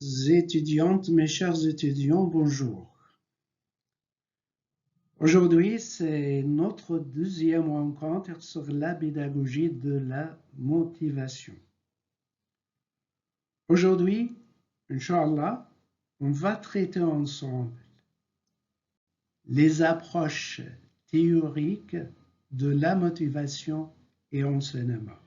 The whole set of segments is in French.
étudiantes, mes chers étudiants, bonjour. Aujourd'hui, c'est notre deuxième rencontre sur la pédagogie de la motivation. Aujourd'hui, Inch'Allah, on va traiter ensemble les approches théoriques de la motivation et enseignement.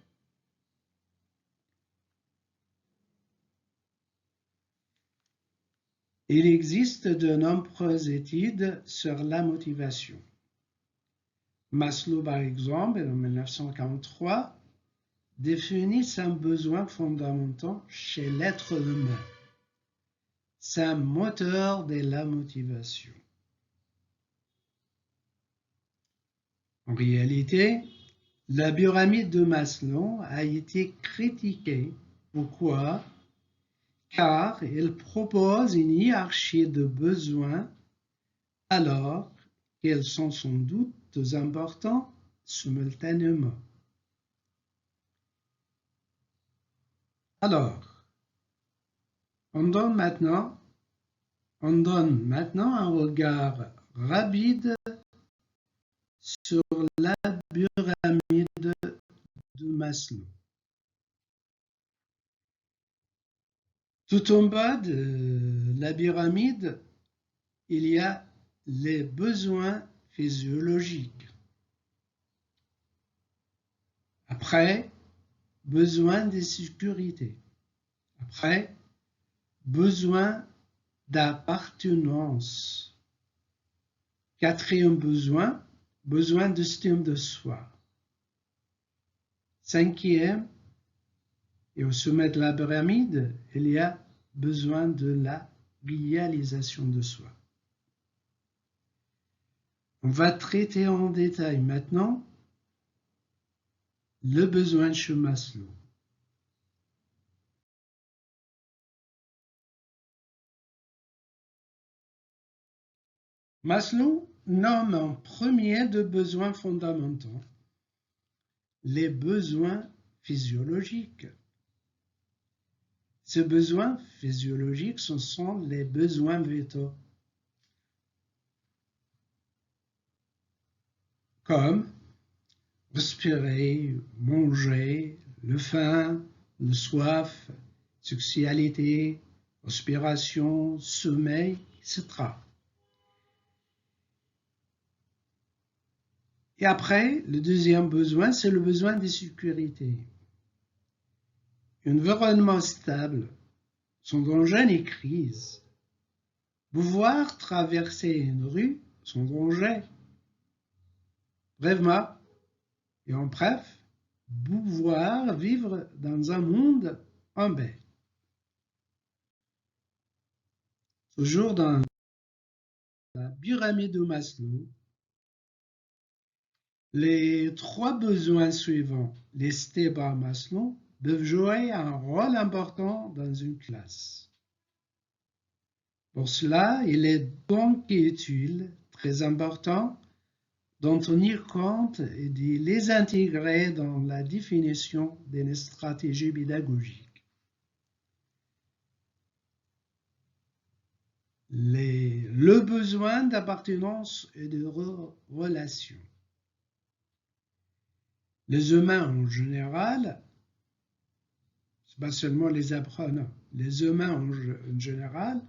Il existe de nombreuses études sur la motivation. Maslow, par exemple, en 1943, définit un besoin fondamental chez l'être humain. C'est un moteur de la motivation. En réalité, la pyramide de Maslow a été critiquée. Pourquoi? Car elle propose une hiérarchie de besoins alors qu'elles sont sans doute importantes simultanément. Alors, on donne maintenant un regard rapide sur la pyramide de Maslow. Tout en bas de la pyramide, il y a les besoins physiologiques. Après, besoin de sécurité. Après, besoin d'appartenance. Quatrième besoin, besoin d'estime de soi. Cinquième, et au sommet de la pyramide, il y a besoin de la réalisation de soi. On va traiter en détail maintenant le besoin chez Maslow. Maslow nomme en premier de besoins fondamentaux les besoins physiologiques. Ces besoins physiologiques, ce sont les besoins vitaux, comme respirer, manger, le faim, le soif, sexualité, respiration, sommeil, etc. Et après, le deuxième besoin, c'est le besoin de sécurité. Un environnement stable, sans danger ni crise. Pouvoir traverser une rue sans danger. Brèvement, et en bref, pouvoir vivre dans un monde en paix. Toujours dans la pyramide de Maslow, les trois besoins suivants listés par Maslow peuvent jouer un rôle important dans une classe. Pour cela, il est donc utile, très important, d'en tenir compte et de les intégrer dans la définition d'une stratégie pédagogique. Le besoin d'appartenance et de relation. Les humains en général, ce n'est pas seulement les apprenants, les humains en général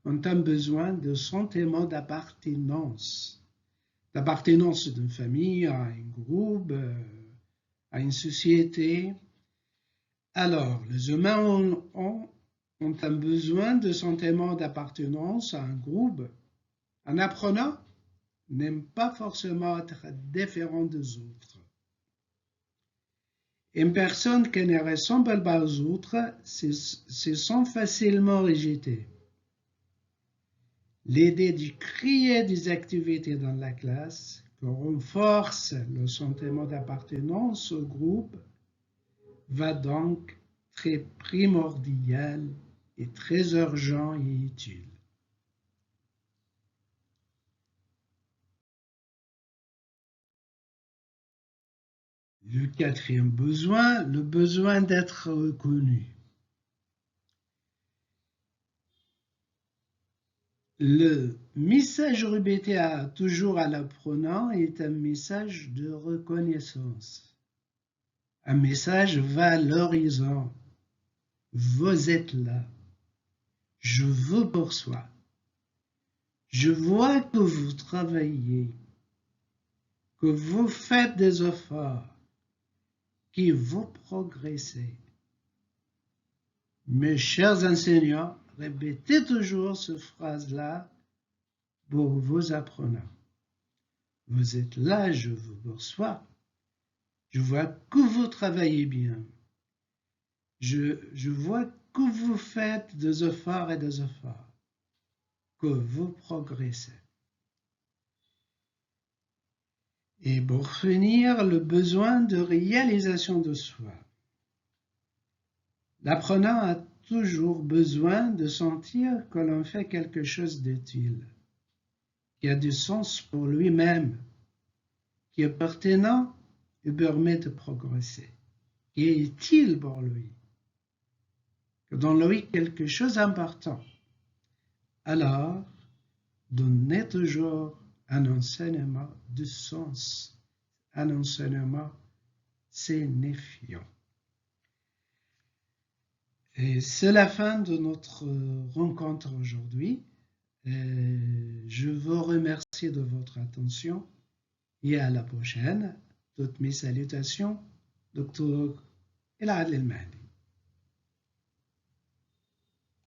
ont un besoin de sentiment d'appartenance d'une famille, à un groupe, à une société. Alors, les humains ont un besoin de sentiment d'appartenance à un groupe. Un apprenant n'aime pas forcément être différent des autres. Une personne qui ne ressemble pas aux autres se sent facilement rejetée. L'idée de créer des activités dans la classe qui renforcent le sentiment d'appartenance au groupe va donc très primordial et très urgent et utile. Le quatrième besoin, le besoin d'être reconnu. Le message répété toujours à l'apprenant est un message de reconnaissance, un message valorisant. Vous êtes là, je vous perçois, je vois que vous travaillez, que vous faites des efforts, que vous progressez. Mes chers enseignants, répétez toujours cette phrase-là pour vos apprenants. Vous êtes là, je vous perçois. Je vois que vous travaillez bien. Je vois que vous faites des efforts et des efforts, que vous progressez. Et pour finir, le besoin de réalisation de soi. L'apprenant a toujours besoin de sentir que l'on fait quelque chose d'utile, qui a du sens pour lui-même, qui est pertinent et permet de progresser, qui est utile pour lui, que dans lui quelque chose d'important. Alors, donnez toujours un enseignement de sens, un enseignement signifiant. Et c'est la fin de notre rencontre aujourd'hui. Je vous remercie de votre attention et à la prochaine. Toutes mes salutations, Dr. Elad El Mahdi.